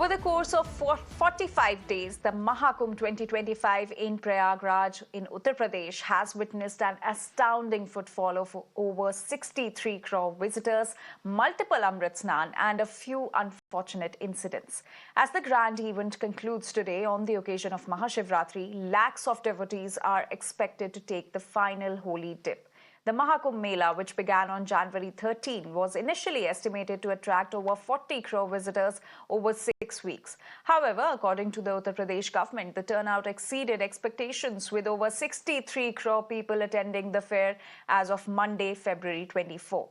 Over the course of 45 days, the Mahakumbh 2025 in Prayagraj in Uttar Pradesh has witnessed an astounding footfall of over 63 crore visitors, multiple Amrit Snan and a few unfortunate incidents. As the grand event concludes today on the occasion of Mahashivratri, lakhs of devotees are expected to take the final holy dip. The Mahakumbh Mela, which began on January 13, was initially estimated to attract over 40 crore visitors over 6 weeks. However, according to the Uttar Pradesh government, the turnout exceeded expectations with over 63 crore people attending the fair as of Monday, February 24.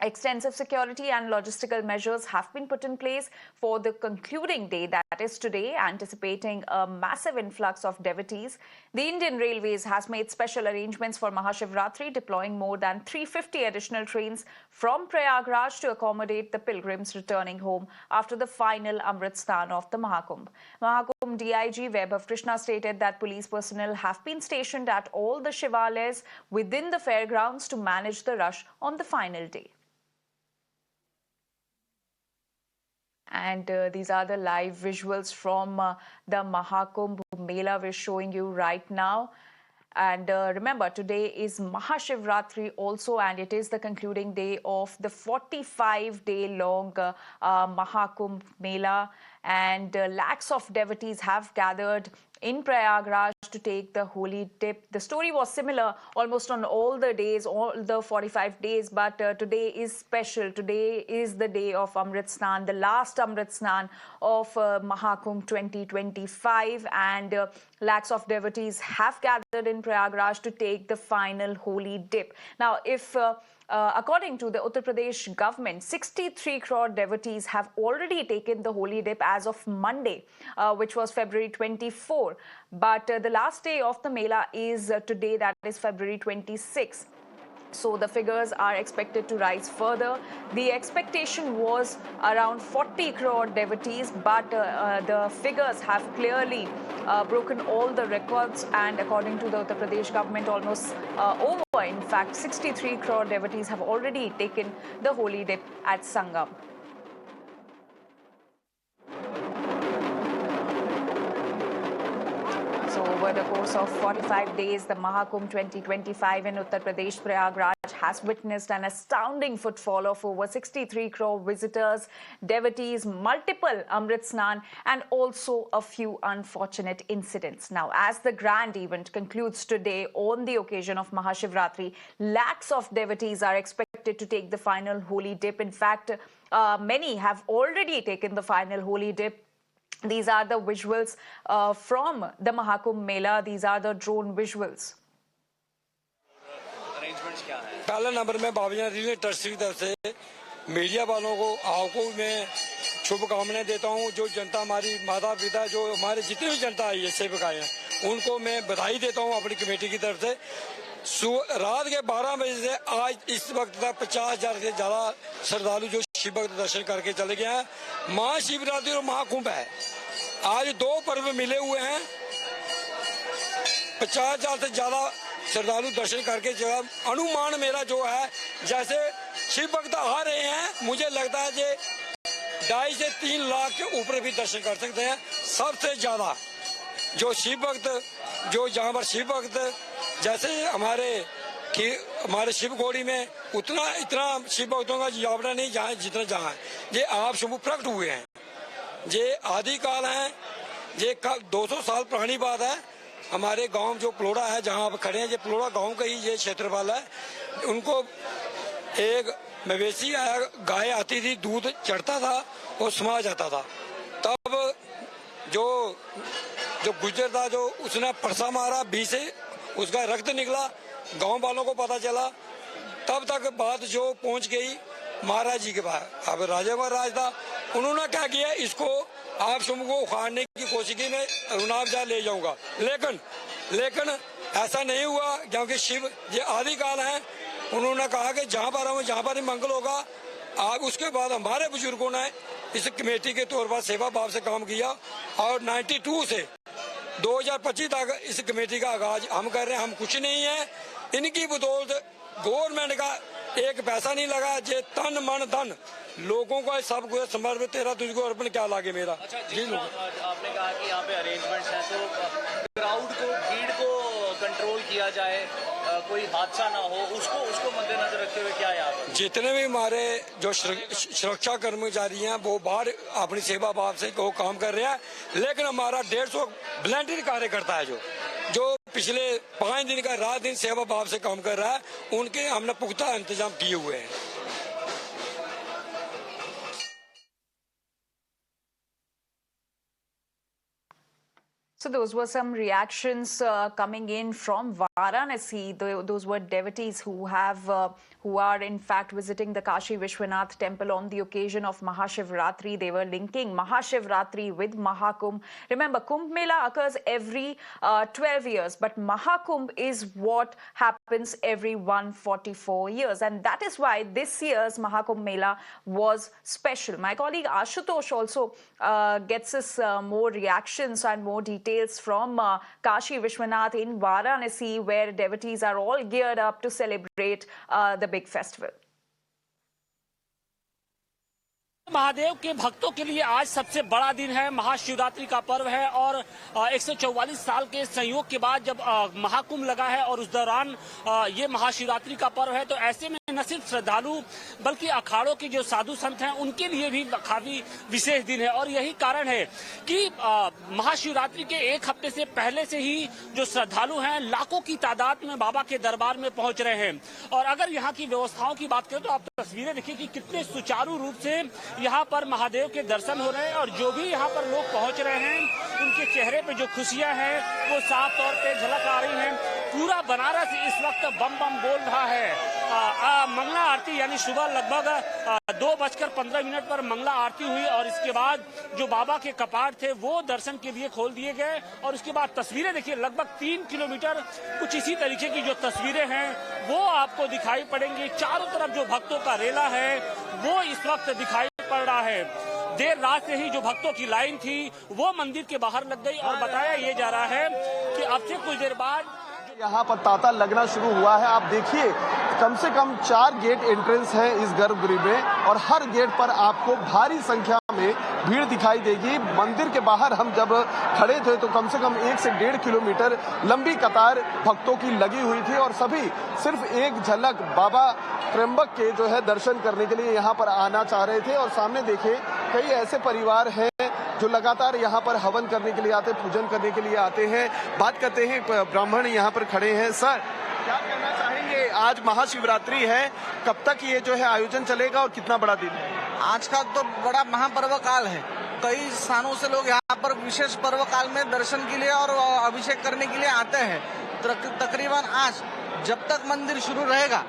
Extensive security and logistical measures have been put in place for the concluding day, that is today, anticipating a massive influx of devotees. The Indian Railways has made special arrangements for Mahashivratri, deploying more than 350 additional trains from Prayagraj to accommodate the pilgrims returning home after the final Amrit Snan of the Mahakumbh. Mahakumbh DIG Vaibhav Krishna stated that police personnel have been stationed at all the Shivalayas within the fairgrounds to manage the rush on the final day. And these are the live visuals from the Mahakumbh Mela we're showing you right now. And remember, today is Mahashivratri also, and it is the concluding day of the 45-day-long Mahakumbh Mela. And lakhs of devotees have gathered in Prayagraj to take the holy dip. The story was similar almost on all the days, all the 45 days, but today is special. Today is the day of Amrit Snan, the last Amrit Snan of Mahakumbh 2025, and lakhs of devotees have gathered in Prayagraj to take the final holy dip. Now, if according to the Uttar Pradesh government, 63 crore devotees have already taken the holy dip as of Monday, which was February 24. But the last day of the Mela is today, that is February 26. So the figures are expected to rise further. The expectation was around 40 crore devotees, but the figures have clearly broken all the records, and according to the Uttar Pradesh government, almost over, in fact, 63 crore devotees have already taken the holy dip at Sangam. So over the course of 45 days, the Mahakumbh 2025 in Uttar Pradesh Prayagraj has witnessed an astounding footfall of over 63 crore visitors, devotees, multiple Amrit Snan, and also a few unfortunate incidents. Now, as the grand event concludes today on the occasion of Mahashivratri, lakhs of devotees are expected to take the final holy dip. In fact, many have already taken the final holy dip. These are the visuals from the Mahakumbh Mela. These are the drone visuals. पहला number में बाबा relay trust की तरफ से media वालों को आपको मैं शुभकामनाएं देता हूं। जो जनता हमारी माता पिता जो हमारे जितनी भी जनता आई है सेवक आए हैं उनको मैं बधाई देता हूं अपनी कमेटी की तरफ से। रात के 12 बजे से आज इस वक्त तक 50,000 से ज्यादा श्रद्धालु जो शिव भक्त दर्शन करके चले गए हैं। महाशिवरात्रि और महाकुंभ है, आज दो पर्व मिले हुए हैं। 50,000 से ज्यादा श्रद्धालु दर्शन करके जगह अनुमान मेरा जो है जैसे शिव भक्त आ रहे हैं, मुझे लगता है कि 2.5 से 3 लाख के ऊपर भी दर्शन कर सकते हैं। सबसे ज्यादा जो शिव भक्त जो जहाँ पर शिव भक्त जैसे हमारे शिव घोड़ी में इतना शिव भक्तों का जावड़ा नहीं जहाँ जितना जहाँ है। ये आप शुभ प्रकट हुए हैं, ये आदिकाल है, ये 200 साल पुरानी बात है। हमारे गांव जो पलोड़ा है जहाँ आप खड़े हैं, ये पलोड़ा गांव का ही ये क्षेत्रफल है। उनको एक मवेशी गाय आती थी, दूध चढ़ता था और समा जाता था। तब जो गुजरता जो उसने परसा मारा, बीच से उसका रक्त निकला, गांव वालों को पता चला। तब तक बात जो पहुंच गई महाराज जी के पास। अब राजा महाराज था, उन्होंने क्या किया, इसको आप शुभ को उखाड़ने की कोशिश की, मैं रुनाब जा ले जाऊंगा, लेकिन ऐसा नहीं हुआ क्योंकि शिव ये आदिकाल है। उन्होंने कहा कि जहाँ पर हूँ जहाँ पर ही मंगल होगा। आप उसके बाद हमारे बुजुर्गों ने इस कमेटी के तौर पर सेवा भाव से काम किया और 92 से 2025 तक इस कमेटी का आगाज हम कर रहे हैं। हम कुछ नहीं है, इनकी बदौलत गवर्नमेंट का एक पैसा नहीं लगा, जे तन मन धन लोगों को सब कुछ समर्पित, तेरा तुझको अर्पण क्या लागे मेरा। अच्छा, आपने कहा कि यहाँ पे अरेंजमेंट्स हैं, तो क्राउड को, भीड़ को कंट्रोल किया जाए, कोई हादसा ना हो, उसको मद्देनजर रखते हुए क्या है यहाँ पर? जितने भी हमारे जो सुरक्षा कर्मचारी हैं वो बाहर अपनी सेवा भाव से वो काम कर रहे हैं, लेकिन हमारा 150 वॉलंटियर कार्यकर्ता है जो पिछले 5 दिन का रात दिन सेवा भाव से काम कर रहा है, उनके हमने पुख्ता इंतजाम किए हुए हैं। So those were some reactions coming in from Varanasi. Those were devotees who are in fact visiting the Kashi Vishwanath temple on the occasion of Mahashivratri. They were linking Mahashivratri with Mahakumbh. Remember, Kumbh Mela occurs every 12 years, but Mahakumbh is what happens every 144 years. And that is why this year's Mahakumbh Mela was special. My colleague Ashutosh also gets us more reactions and more details from Kashi Vishwanath in Varanasi, where devotees are all geared up to celebrate the big festival. Mahadev के भक्तों के लिए आज सबसे बड़ा दिन है, महाशिवरात्रि का पर्व है और 144 साल के संयोग के बाद जब महाकुंभ लगा है और उस दौरान ये महाशिवरात्रि का पर्व है, तो ऐसे में न सिर्फ श्रद्धालु बल्कि अखाड़ों के जो साधु संत हैं उनके लिए भी काफी विशेष दिन है। और यही कारण है कि महाशिवरात्रि के एक हफ्ते से पहले से ही जो श्रद्धालु हैं लाखों की तादाद में बाबा के दरबार में पहुंच रहे हैं। और अगर यहाँ की व्यवस्थाओं की बात करें तो आप तस्वीरें देखिए कि कितने सुचारू रूप से यहाँ पर महादेव के दर्शन हो रहे हैं और जो भी यहाँ पर लोग पहुंच रहे हैं उनके चेहरे पे जो खुशियां हैं वो साफ तौर पे झलक आ रही हैं। पूरा बनारस इस वक्त बम बम बोल रहा है। मंगला आरती यानी सुबह लगभग 2:15 पर मंगला आरती हुई और इसके बाद जो बाबा के कपाट थे वो दर्शन के लिए खोल दिए गए। और उसके बाद तस्वीरें देखिए, लगभग 3 किलोमीटर कुछ इसी तरीके की जो तस्वीरें हैं वो आपको दिखाई पड़ेंगी। चारों तरफ जो भक्तों का रेला है वो इस वक्त दिखाई पड़ रहा है। देर रात से ही जो भक्तों की लाइन थी वो मंदिर के बाहर लग गई और बताया ये जा रहा है कि अब से कुछ देर बाद यहाँ पर तांता लगना शुरू हुआ है। आप देखिए कम से कम 4 गेट एंट्रेंस है इस गर्भगृह में और हर गेट पर आपको भारी संख्या में भीड़ दिखाई देगी। मंदिर के बाहर हम जब खड़े थे तो कम से कम 1 से 1.5 किलोमीटर लंबी कतार भक्तों की लगी हुई थी और सभी सिर्फ एक झलक बाबा त्र्यंबक के जो है दर्शन करने के लिए यहाँ पर आना चाह रहे थे। और सामने देखिए कई ऐसे परिवार हैं जो लगातार यहाँ पर हवन करने के लिए आते, पूजन करने के लिए आते हैं। बात करते हैं, ब्राह्मण यहाँ पर खड़े हैं। सर, क्या कहना चाहेंगे? आज महाशिवरात्रि है, कब तक ये जो है आयोजन चलेगा और कितना बड़ा दिन है? आज का तो बड़ा महापर्व काल है। कई स्थानों से लोग यहाँ पर विशेष पर्व काल में दर्शन के लिए और अभिषेक करने के लिए आते हैं। तकरीबन आज जब तक मंदिर शुरू रहेगा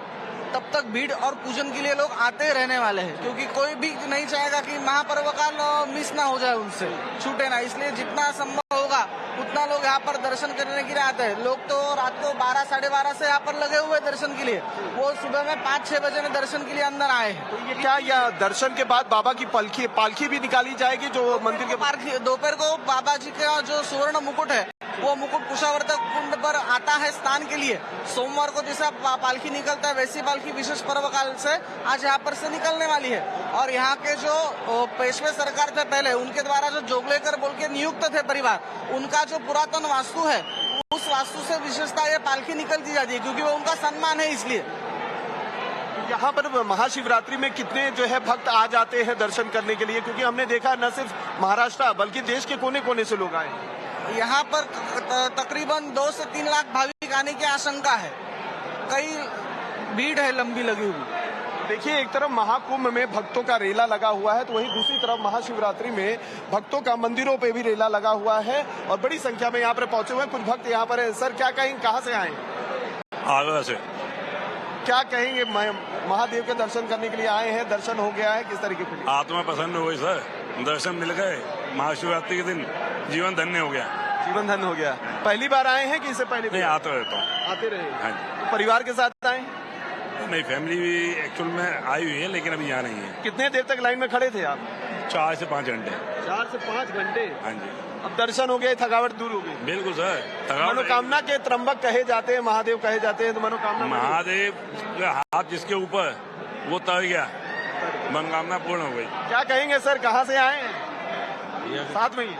तब तक भीड़ और पूजन के लिए लोग आते ही रहने वाले हैं, क्योंकि कोई भी नहीं चाहेगा कि महापर्व काल मिस ना हो जाए, उनसे छूटे ना। इसलिए जितना संभव होगा उतना लोग यहाँ पर दर्शन करने के लिए आते हैं। लोग तो रात को 12 साढ़े 12 से यहाँ पर लगे हुए दर्शन के लिए, वो सुबह में 5-6 बजे में दर्शन के लिए अंदर आए हैं। तो ये क्या या दर्शन के बाद बाबा की पालकी भी निकाली जाएगी जो मंदिर के दोपहर को बाबा जी का जो स्वर्ण मुकुट है वो मुकुट कुशावर्तक कुंड पर आता है स्नान के लिए। सोमवार को जैसा पालकी निकलता है वैसी पालकी विशेष पर्व काल से आज यहाँ पर से निकलने वाली है। और यहाँ के जो पेशवे सरकार थे पहले, उनके द्वारा जो जोगलेकर बोल के नियुक्त थे परिवार, उनका जो पुरातन वास्तु है उस वास्तु से विशेषता ये पालकी निकलती जाती है, क्योंकि वो उनका सम्मान है। इसलिए यहाँ पर महाशिवरात्रि में कितने जो है भक्त आ जाते हैं दर्शन करने के लिए? क्योंकि हमने देखा न सिर्फ महाराष्ट्र बल्कि देश के कोने कोने से लोग आए। यहाँ पर तकरीबन 2 से 3 लाख भाविक आने की आशंका है। कई भीड़ है लंबी लगी हुई। देखिए, एक तरफ महाकुंभ में भक्तों का रेला लगा हुआ है तो वहीं दूसरी तरफ महाशिवरात्रि में भक्तों का मंदिरों पे भी रेला लगा हुआ है और बड़ी संख्या में यहाँ पर पहुंचे हुए हैं। कुछ भक्त यहाँ पर है। सर, क्या कहेंगे, कहाँ से आए? आगरा से। क्या कहेंगे, महादेव के दर्शन करने के लिए आए हैं, दर्शन हो गया है, किस तरीके से? आत्मा प्रसन्न हो गई सर, दर्शन मिल गए। महाशिवरात्रि के दिन जीवन धन्य हो गया। जीवन धन्य हो गया। पहली बार आए हैं कि इससे पहले? नहीं, आता रहता हूँ। आते रहे? हाँ जी। तो परिवार के साथ आए? नहीं, फैमिली भी एक्चुअल में आई हुई है लेकिन अभी यहाँ नहीं है। कितने देर तक लाइन में खड़े थे आप? 4 से 5 घंटे। 4 से 5 घंटे? हाँ जी। अब दर्शन हो गए, थकावट दूर हो गई। बिल्कुल सर, थकावट मनोकामना के त्रंबक कहे जाते हैं, महादेव कहे जाते हैं, तो मनोकामना महादेव का हाथ जिसके ऊपर वो तर गया, मनोकामना पूर्ण हो गई। क्या कहेंगे सर, कहाँ से आए हैं? साथ में ही है।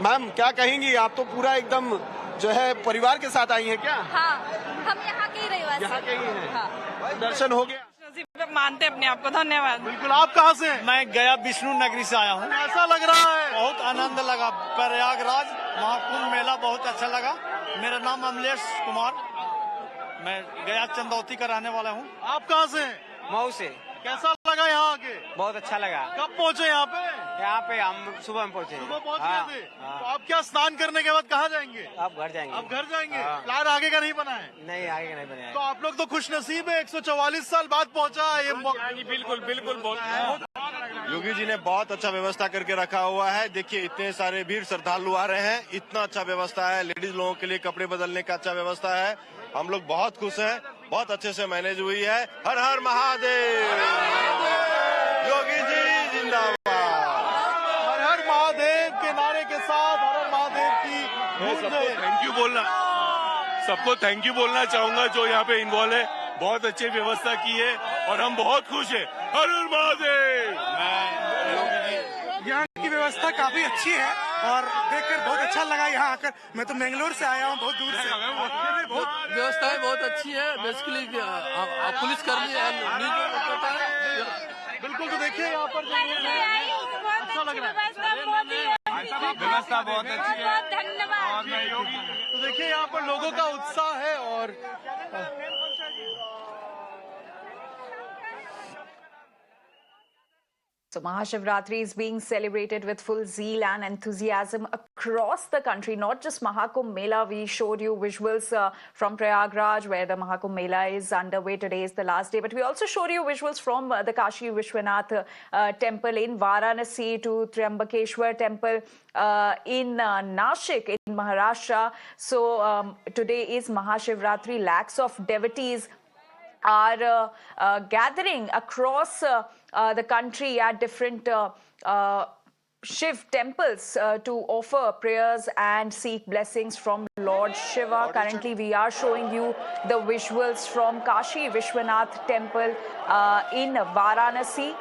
मैम क्या कहेंगी, आप तो पूरा एकदम जो है परिवार के साथ आई हैं क्या? हाँ, हम यहाँ के ही रहवासी यहाँ के ही हैं। हाँ। दर्शन हो गया? मानते अपने आप को। धन्यवाद। बिल्कुल। आप कहाँ से हैं? मैं गया विष्णु नगरी से आया हूँ। ऐसा लग रहा है, बहुत आनंद लगा। प्रयागराज महाकुंभ मेला बहुत अच्छा लगा। मेरा नाम अमलेश कुमार, मैं गया चंदौती का रहने वाला हूँ। आप कहाँ से हैं? मऊ से। कैसा लगा यहाँ आके? बहुत अच्छा लगा। कब पहुँचे यहाँ पे? यहाँ पे हम सुबह में पहुँचे। सुबह पहुँच गए थे। तो आप क्या स्नान करने के बाद कहाँ जाएंगे? अब घर जाएंगे। अब घर जाएंगे। हाँ। प्लान आगे का नहीं बना है? नहीं, आगे नहीं बने। तो आप लोग तो खुश नसीब है, 144 साल बाद पहुँचा है ये बिल्कुल बिल्कुल योगी जी ने बहुत अच्छा व्यवस्था करके रखा हुआ है। देखिए इतने सारे भीड़ श्रद्धालु आ रहे हैं, इतना अच्छा व्यवस्था है। लेडीज लोगों के लिए कपड़े बदलने का अच्छा व्यवस्था है। हम लोग बहुत खुश हैं, बहुत अच्छे से मैनेज हुई है। हर हर महादेव, योगी जी जिंदाबाद। हर हर महादेव के नारे के साथ हर हर महादेव की सबको थैंक यू बोलना चाहूंगा जो यहाँ पे इन्वॉल्व है। बहुत अच्छी व्यवस्था की है और हम बहुत खुश हैं। हर हर महादेव। यहाँ की व्यवस्था काफी अच्छी है और देखकर बहुत अच्छा लगा यहाँ आकर। मैं तो बेंगलोर से आया हूँ, बहुत दूर से। व्यवस्थाएं बहुत अच्छी है। बेसिकली पुलिस कर्मी बिल्कुल। तो देखिए यहाँ पर अच्छा लग रहा है, व्यवस्था बहुत अच्छी है। धन्यवाद। तो देखिए यहाँ पर लोगों का उत्साह है। और So Mahashivratri is being celebrated with full zeal and enthusiasm across the country, not just Mahakumbh Mela. We showed you visuals from Prayagraj where the Mahakumbh Mela is underway. Today is the last day, but we also showed you visuals from the Kashi Vishwanath temple in Varanasi to Triambakeshwar temple in Nashik in Maharashtra. So today is Mahashivratri. Lakhs of devotees are gathering across the country at different Shiv temples to offer prayers and seek blessings from Lord Shiva. Currently, we are showing you the visuals from Kashi Vishwanath temple in Varanasi,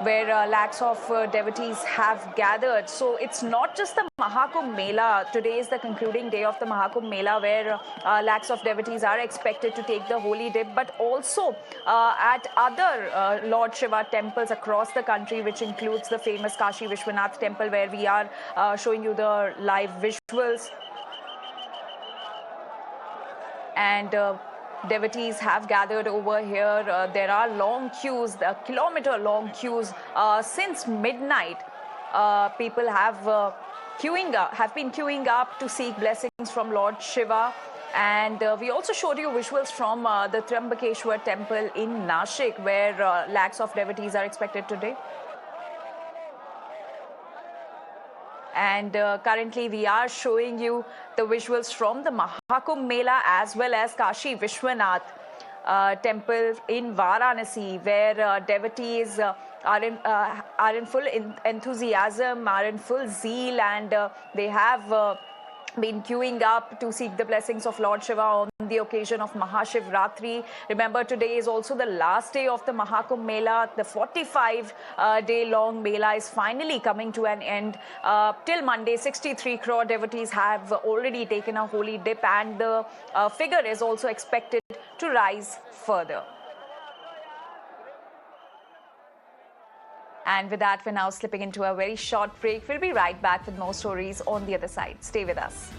where lakhs of devotees have gathered. So it's not just the Mahakumbh Mela. Today is the concluding day of the Mahakumbh Mela, where lakhs of devotees are expected to take the holy dip, but also at other Lord Shiva temples across the country, which includes the famous Kashi Vishwanath temple, where we are showing you the live visuals. And devotees have gathered over here. There are long queues, kilometer-long queues since midnight. People have been queuing up to seek blessings from Lord Shiva. And we also showed you visuals from the Triambakeshwar temple in Nashik, where lakhs of devotees are expected today. And currently we are showing you the visuals from the Mahakumbh Mela as well as Kashi Vishwanath temple in Varanasi, where devotees are in full enthusiasm, are in full zeal, and they have been queuing up to seek the blessings of Lord Shiva on the occasion of Mahashivratri. Remember, today is also the last day of the Mahakumbh Mela. The 45-day-long Mela is finally coming to an end. Till Monday, 63 crore devotees have already taken a holy dip, and the figure is also expected to rise further. And with that, we're now slipping into a very short break. We'll be right back with more stories on the other side. Stay with us.